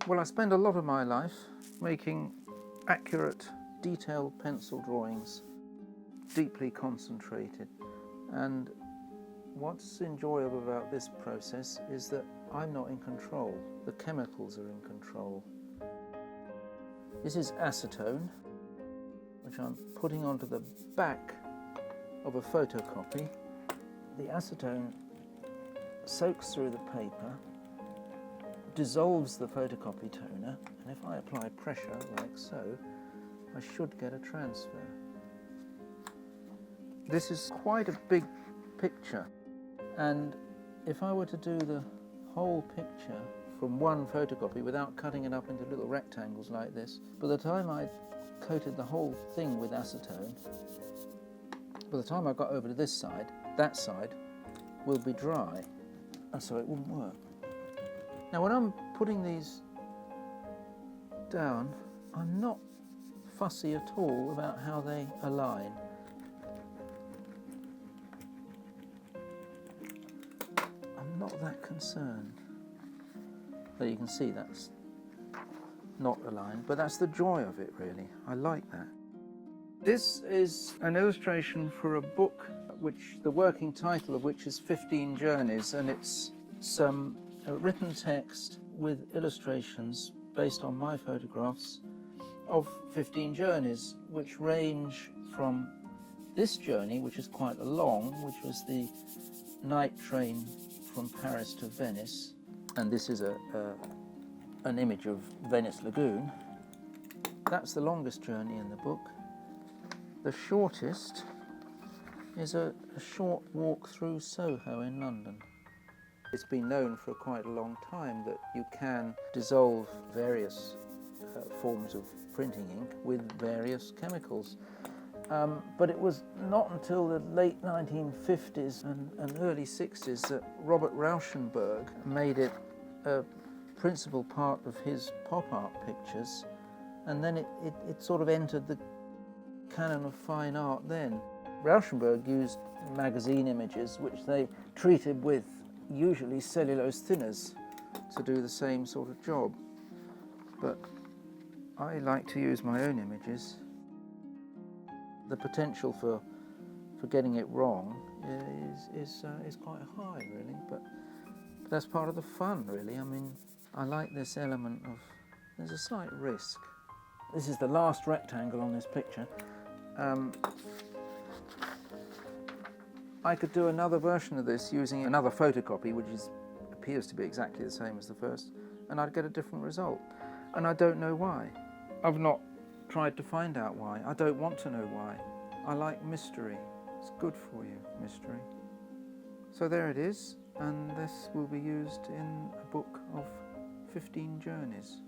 Well, I spend a lot of my life making accurate, detailed pencil drawings, deeply concentrated. And what's enjoyable about this process is that I'm not in control. The chemicals are in control. This is acetone, which I'm putting onto the back of a photocopy. The acetone soaks through the paper, dissolves the photocopy toner, and if I apply pressure like so, I should get a transfer. This is quite a big picture, and if I were to do the whole picture from one photocopy without cutting it up into little rectangles like this, by the time I coated the whole thing with acetone, by the time I got over to this side, that side will be dry, and so it wouldn't work. Now when I'm putting these down, I'm not fussy at all about how they align. I'm not that concerned. There you can see that's not aligned, but that's the joy of it really. I like that. This is an illustration for a book which the working title of which is 15 Journeys, and it's some written text with illustrations based on my photographs of 15 journeys, which range from this journey, which is quite a long, which was the night train from Paris to Venice, and this is an image of Venice Lagoon. That's the longest journey in the book. The shortest is a short walk through Soho in London. It's been known for quite a long time that you can dissolve various forms of printing ink with various chemicals. But it was not until the late 1950s and early 60s that Robert Rauschenberg made it a principal part of his pop art pictures, and then it sort of entered the canon of fine art then. Rauschenberg used magazine images which they treated with usually cellulose thinners to do the same sort of job, but I like to use my own images. The potential for getting it wrong is quite high really, but that's part of the fun really. I mean, I like this element of, there's a slight risk. This is the last rectangle on this picture. I could do another version of this using another photocopy which appears to be exactly the same as the first, and I'd get a different result. And I don't know why. I've not tried to find out why. I don't want to know why. I like mystery. It's good for you, mystery. So there it is, and this will be used in a book of 15 journeys.